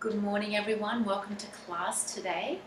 Good morning, everyone. Welcome to class today.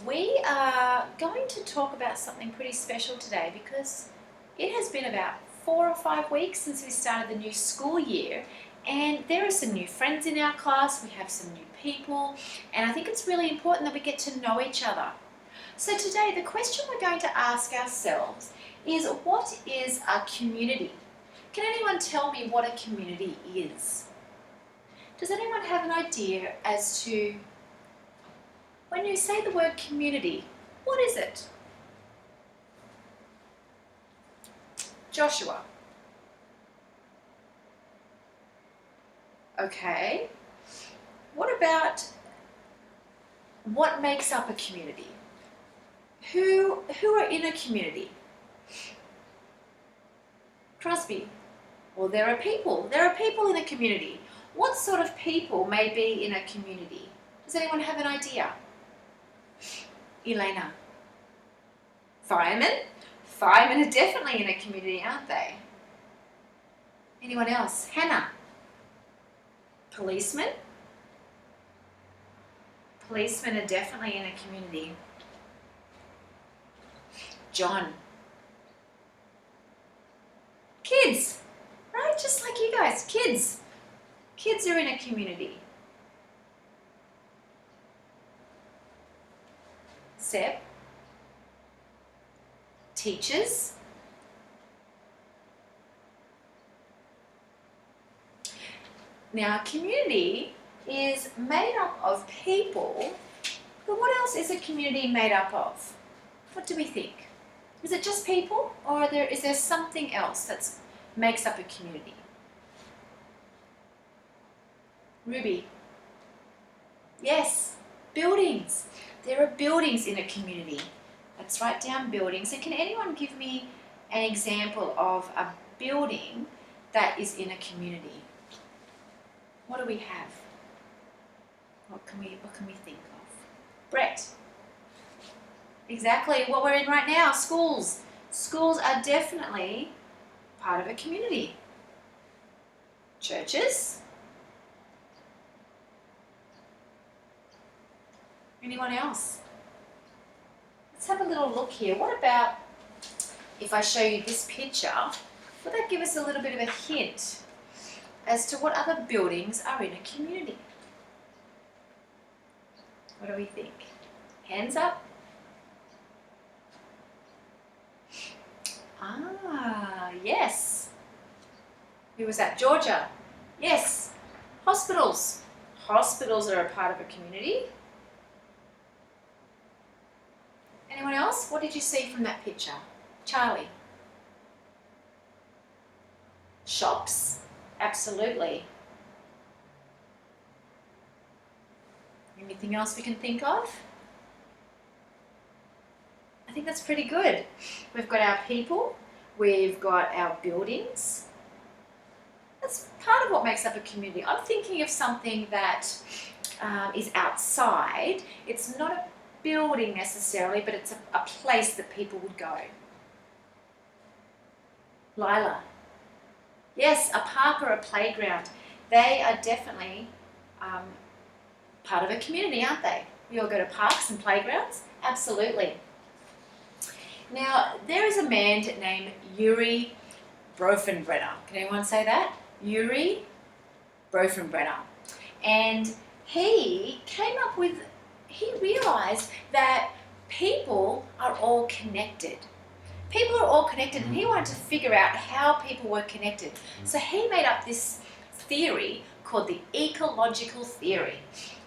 We are going to talk about something pretty special today because it has been about 4 or 5 weeks since we started the new school year, and there are some new friends in our class. We have some new people, and I think it's really important that we get to know each other. So today, the question we're going to ask ourselves is, what is a community? Can anyone tell me what a community is? Does anyone have an idea as to, when you say the word community, what is it? Joshua. Okay. What about what makes up a community? Who are in a community? Crosby. Well, there are people. There are people in a community. What sort of people may be in a community? Does anyone have an idea? Elena. Firemen? Firemen are definitely in a community, aren't they? Anyone else? Hannah. Policemen? Policemen are definitely in a community. John. Kids, right? Just like you guys, kids. Kids are in a community. Seb. Teachers. Now, a community is made up of people, but what else is a community made up of? What do we think? Is it just people, or is there something else that makes up a community? Ruby. Yes, buildings. There are buildings in a community. Let's write down buildings. And can anyone give me an example of a building that is in a community? What do we have? What can we think of? Brett. Exactly what we're in right now, schools. Schools are definitely part of a community. Churches. Anyone else? Let's have a little look here. What about if I show you this picture? Will that give us a little bit of a hint as to what other buildings are in a community? What do we think? Hands up. Yes. Who was that? Georgia. Yes. Hospitals. Hospitals are a part of a community. Anyone else? What did you see from that picture? Charlie. Shops. Absolutely. Anything else we can think of? I think that's pretty good. We've got our people, we've got our buildings. That's part of what makes up a community. I'm thinking of something that is outside. It's not a building necessarily, but it's a place that people would go. Lila. Yes, a park or a playground. They are definitely part of a community, aren't they? We all go to parks and playgrounds. Absolutely. Now, there is a man named Yuri Bronfenbrenner. Can anyone say that? Yuri Bronfenbrenner. And he realized that people are all connected. People are all connected, and he wanted to figure out how people were connected. So he made up this theory called the ecological theory.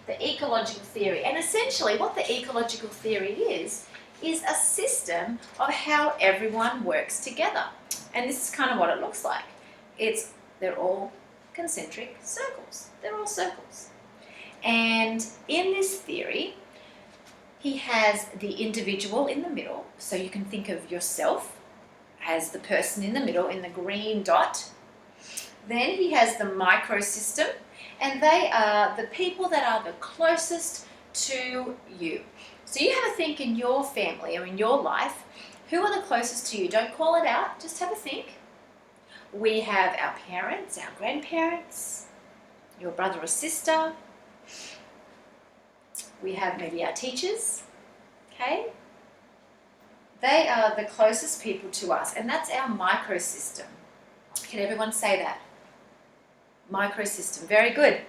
The ecological theory. And essentially what the ecological theory is a system of how everyone works together. And this is kind of what it looks like. They're all concentric circles. They're all circles. And in this theory, he has the individual in the middle. So you can think of yourself as the person in the middle in the green dot. Then he has the microsystem, and they are the people that are the closest to you. So you have a think in your family or in your life, who are the closest to you? Don't call it out, just have a think. We have our parents, our grandparents, your brother or sister, We have maybe our teachers, okay? They are the closest people to us, and that's our microsystem. Can everyone say that? Microsystem, very good.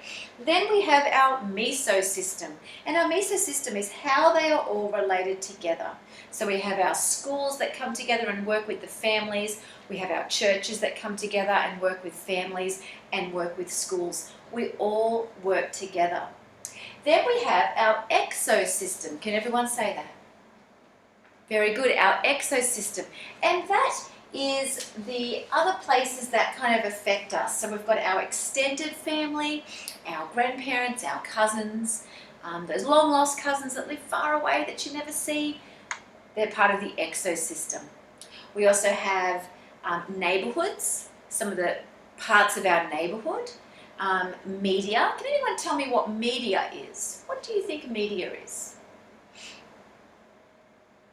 Then we have our mesosystem, and our mesosystem is how they are all related together. So we have our schools that come together and work with the families. We have our churches that come together and work with families and work with schools. We all work together. Then we have our exosystem. Can everyone say that? Very good, our exosystem. And that is the other places that kind of affect us. So we've got our extended family, our grandparents, our cousins, those long lost cousins that live far away that you never see. They're part of the exosystem. We also have neighborhoods, some of the parts of our neighborhood. Media. Can anyone tell me what media is? What do you think media is?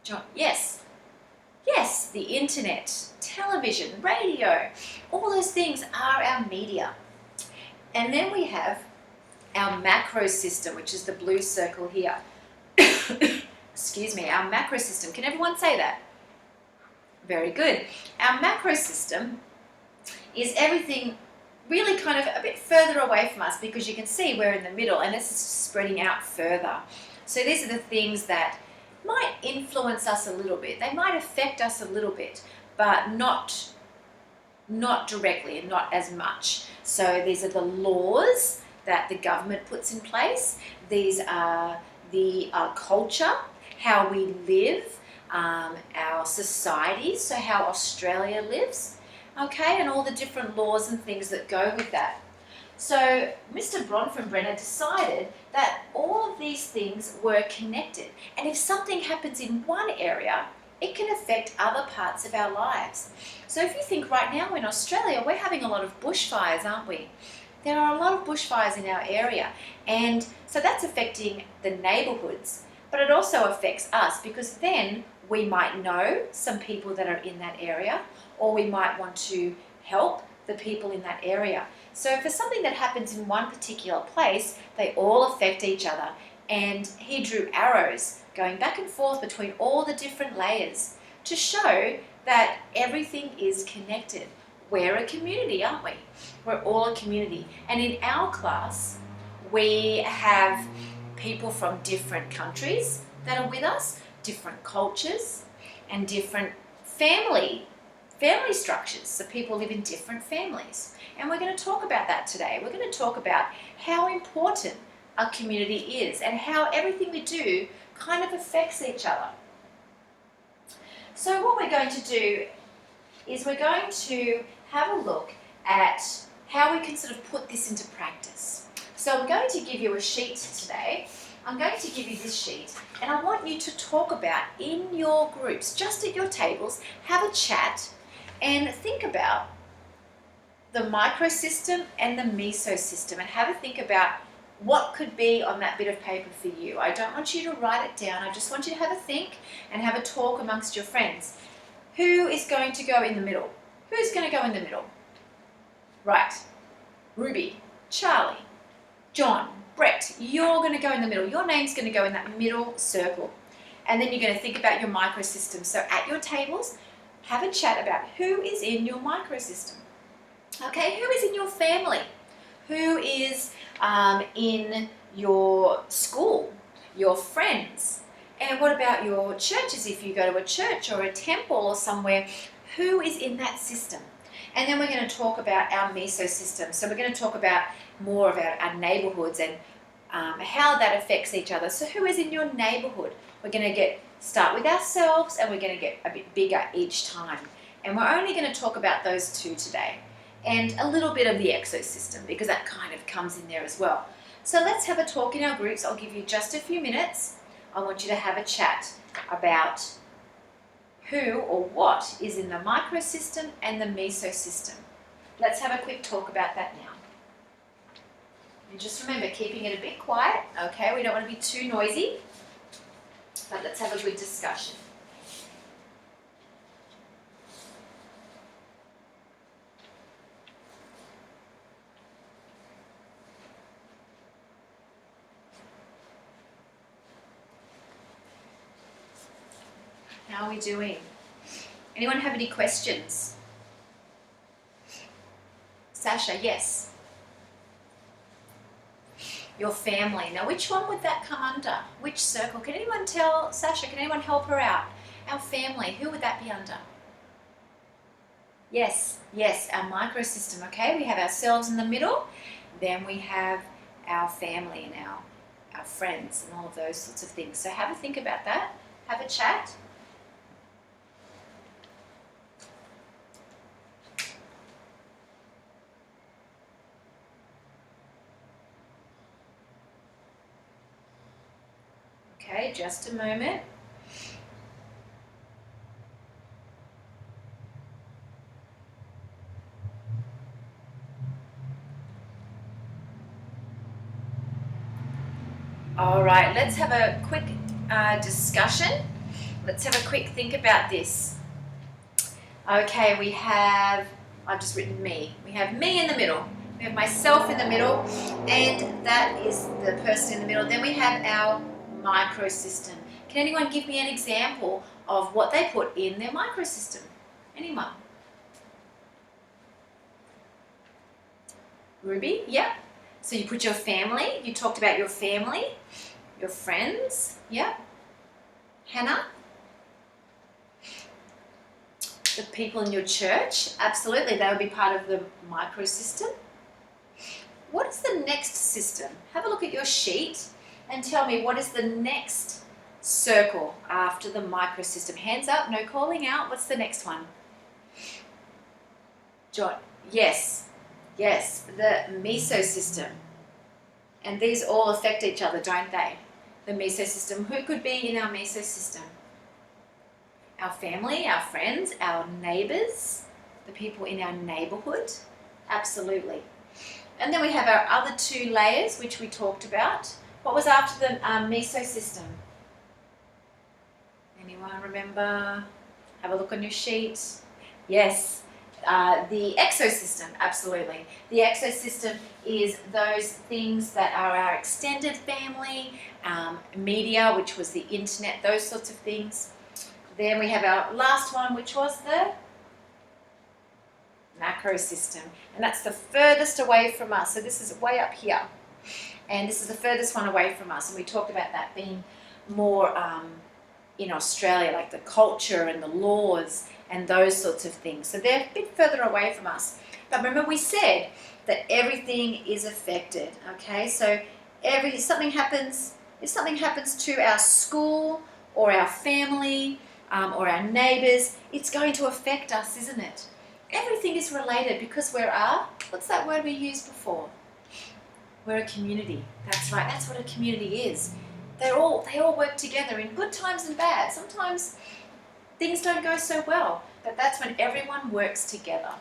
John? Yes. Yes, the internet, television, radio, all those things are our media. And then we have our macro system, which is the blue circle here. Excuse me, our macro system. Can everyone say that? Very good. Our macro system is everything really kind of a bit further away from us, because you can see we're in the middle and it's spreading out further. So these are the things that might influence us a little bit. They might affect us a little bit, but not directly and not as much. So these are the laws that the government puts in place. These are the culture, how we live, our society, so how Australia lives, okay, and all the different laws and things that go with that. So Mr. Bronfenbrenner decided that all of these things were connected, and if something happens in one area, it can affect other parts of our lives. So if you think right now in Australia, we're having a lot of bushfires, aren't we? There are a lot of bushfires in our area, and so that's affecting the neighbourhoods, but it also affects us, because then we might know some people that are in that area, or we might want to help the people in that area. So for something that happens in one particular place, they all affect each other. And he drew arrows going back and forth between all the different layers to show that everything is connected. We're a community, aren't we? We're all a community. And in our class, we have people from different countries that are with us, different cultures, and different family structures. So people live in different families. And we're going to talk about that today. We're going to talk about how important a community is and how everything we do kind of affects each other. So what we're going to do is we're going to have a look at how we can sort of put this into practice. So I'm going to give you a sheet today. I'm going to give you this sheet, and I want you to talk about in your groups, just at your tables, have a chat and think about the microsystem and the mesosystem, and have a think about what could be on that bit of paper for you. I don't want you to write it down. I just want you to have a think and have a talk amongst your friends. Who is going to go in the middle? Who's going to go in the middle? Right. Ruby, Charlie, John, Brett, you're going to go in the middle. Your name's going to go in that middle circle. And then you're going to think about your microsystem. So at your tables, have a chat about who is in your microsystem. Okay, who is in your family? Who is in your school, your friends? And what about your churches? If you go to a church or a temple or somewhere, who is in that system? And then we're going to talk about our mesosystem. So we're going to talk about more about our neighborhoods and how that affects each other. So who is in your neighborhood? We're going to start with ourselves, and we're going to get a bit bigger each time. And we're only going to talk about those two today, and a little bit of the exosystem, because that kind of comes in there as well. So let's have a talk in our groups. I'll give you just a few minutes. I want you to have a chat about who or what is in the microsystem and the mesosystem. Let's have a quick talk about that now. And just remember, keeping it a bit quiet, okay? We don't want to be too noisy, but let's have a good discussion. How are we doing? Anyone have any questions? Sasha, yes. Your family. Now, which one would that come under? Which circle? Can anyone tell Sasha? Can anyone help her out? Our family. Who would that be under? Yes, yes, our microsystem. Okay, we have ourselves in the middle. Then we have our family and our friends and all of those sorts of things. So have a think about that. Have a chat. Okay, just a moment. All right, let's have a quick discussion. Let's have a quick think about this. Okay, we have, I've just written me. We have me in the middle. We have myself in the middle, and that is the person in the middle. Then we have our microsystem. Can anyone give me an example of what they put in their microsystem? Anyone? Ruby? Yeah. So you put your family, you talked about your family, your friends, yeah. Hannah? The people in your church, absolutely, they would be part of the microsystem. What is the next system? Have a look at your sheet and tell me what is the next circle after the microsystem. Hands up, no calling out. What's the next one? John, yes, yes, the mesosystem. And these all affect each other, don't they? The mesosystem. Who could be in our mesosystem? Our family, our friends, our neighbours, the people in our neighbourhood. Absolutely. And then we have our other two layers, which we talked about. What was after the mesosystem? Anyone remember? Have a look on your sheet. Yes, the exosystem, absolutely. The exosystem is those things that are our extended family, media, which was the internet, those sorts of things. Then we have our last one, which was the macro system, and that's the furthest away from us. So this is way up here, and this is the furthest one away from us, and we talked about that being more in Australia, like the culture and the laws and those sorts of things. So they're a bit further away from us. But remember, we said that everything is affected. Okay, so if something happens to our school or our family or our neighbours, it's going to affect us, isn't it? Everything is related because we're what's that word we used before? We're a community. That's right, that's what a community is. They all work together in good times and bad. Sometimes things don't go so well, but that's when everyone works together.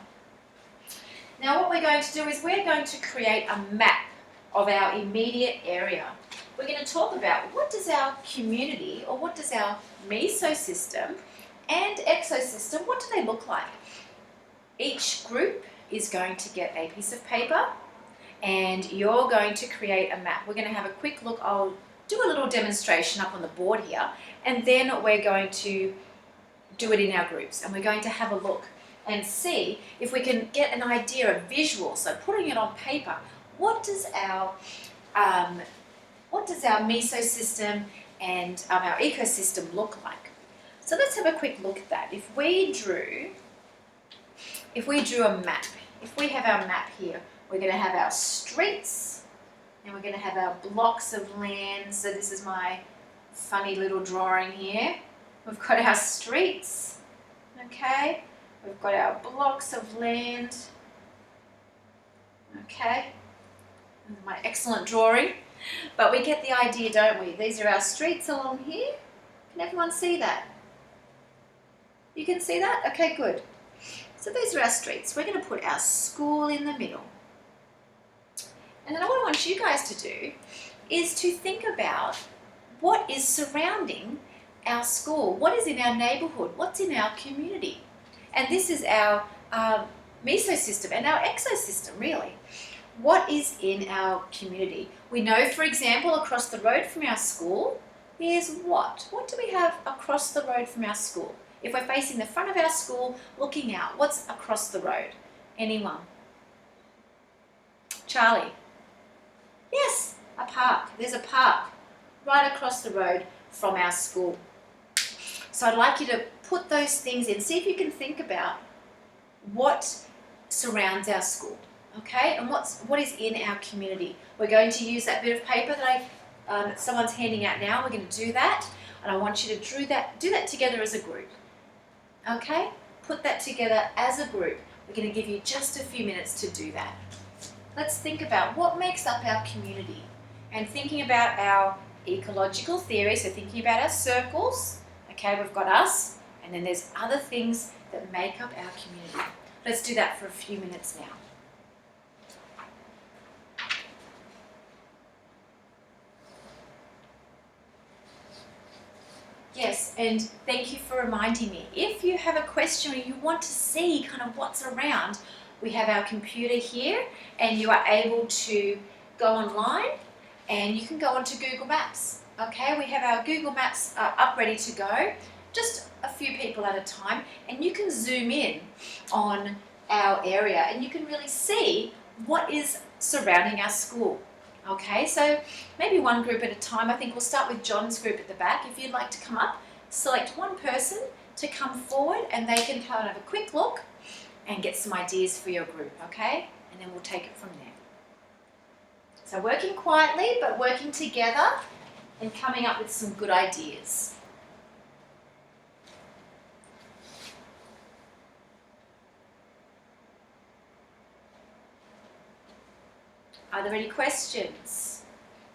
Now what we're going to do is we're going to create a map of our immediate area. We're going to talk about what does our community or what does our mesosystem and exosystem, what do they look like? Each group is going to get a piece of paper and you're going to create a map. We're going to have a quick look. I'll do a little demonstration up on the board here, and then we're going to do it in our groups, and we're going to have a look and see if we can get an idea of visual. So putting it on paper, what does our mesosystem and our ecosystem look like? So let's have a quick look at that. If we drew a map, if we have our map here, we're going to have our streets and we're going to have our blocks of land. So this is my funny little drawing here. We've got our streets, okay? We've got our blocks of land, okay? My excellent drawing. But we get the idea, don't we? These are our streets along here. Can everyone see that? You can see that? Okay, good. So these are our streets. We're going to put our school in the middle. And then what I want you guys to do is to think about what is surrounding our school, what is in our neighbourhood, what's in our community. And this is our mesosystem and our exosystem, really. What is in our community? We know, for example, across the road from our school, is what? What do we have across the road from our school? If we're facing the front of our school, looking out, what's across the road? Anyone? Charlie? Yes, a park. There's a park right across the road from our school. So I'd like you to put those things in. See if you can think about what surrounds our school, okay? And what is in our community. We're going to use that bit of paper that someone's handing out now. We're going to do that, and I want you to do that together as a group, okay? Put that together as a group. We're going to give you just a few minutes to do that. Let's think about what makes up our community, and thinking about our ecological theory, so thinking about our circles. Okay, we've got us, and then there's other things that make up our community. Let's do that for a few minutes now. Yes, and thank you for reminding me. If you have a question or you want to see kind of what's around, we have our computer here, and you are able to go online, and you can go onto Google Maps. Okay, we have our Google Maps up ready to go, just a few people at a time, and you can zoom in on our area and you can really see what is surrounding our school. Okay, so maybe one group at a time. I think we'll start with John's group at the back. If you'd like to come up, select one person to come forward and they can kind of have a quick look and get some ideas for your group, okay? And then we'll take it from there. So working quietly but working together and coming up with some good ideas. Are there any questions?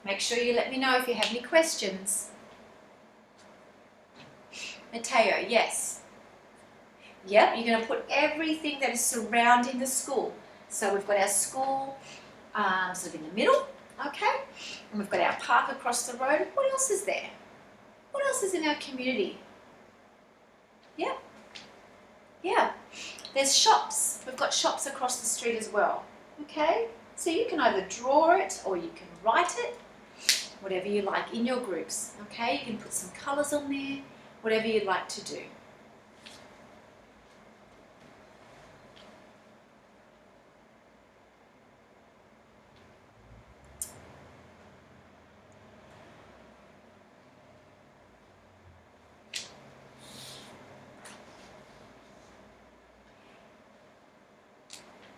Make sure you let me know if you have any questions. Mateo, yes. Yep, you're going to put everything that is surrounding the school. So we've got our school sort of in the middle, okay? And we've got our park across the road. What else is there? What else is in our community? Yeah. Yeah. There's shops. We've got shops across the street as well, okay? So you can either draw it or you can write it, whatever you like in your groups, okay? You can put some colours on there, whatever you'd like to do.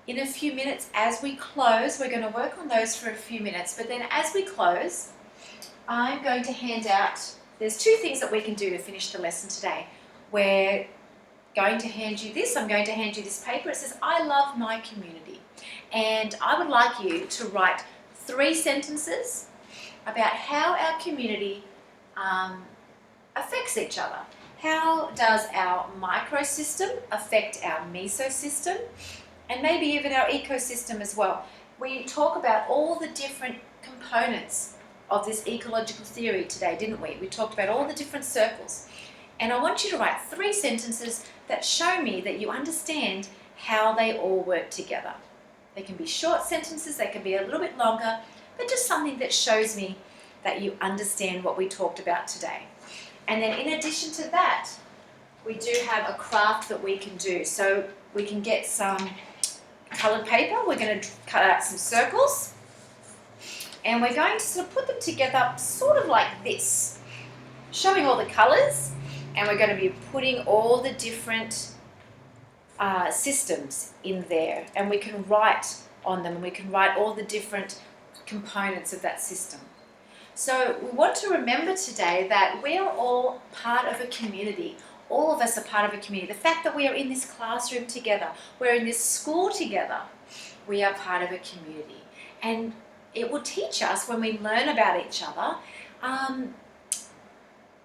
In a few minutes, as we close, we're going to work on those for a few minutes, but then as we close, I'm going to hand out, there's two things that we can do to finish the lesson today. We're going to hand you this, I'm going to hand you this paper. It says, I love my community. And I would like you to write 3 sentences about how our community affects each other. How does our microsystem affect our mesosystem? And maybe even our ecosystem as well. We talk about all the different components of this ecological theory today, didn't we? We talked about all the different circles. And I want you to write 3 sentences that show me that you understand how they all work together. They can be short sentences, they can be a little bit longer, but just something that shows me that you understand what we talked about today. And then in addition to that, we do have a craft that we can do. So we can get some coloured paper, we're going to cut out some circles, and we're going to sort of put them together sort of like this, showing all the colours, and we're going to be putting all the different systems in there, and we can write on them, and we can write all the different components of that system. So we want to remember today that we're all part of a community. All of us are part of a community. The fact that we are in this classroom together, we're in this school together, we are part of a community. And it will teach us, when we learn about each other,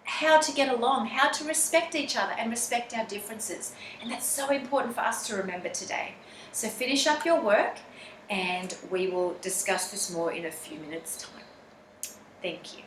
how to get along, how to respect each other and respect our differences. And that's so important for us to remember today. So finish up your work and we will discuss this more in a few minutes' time. Thank you.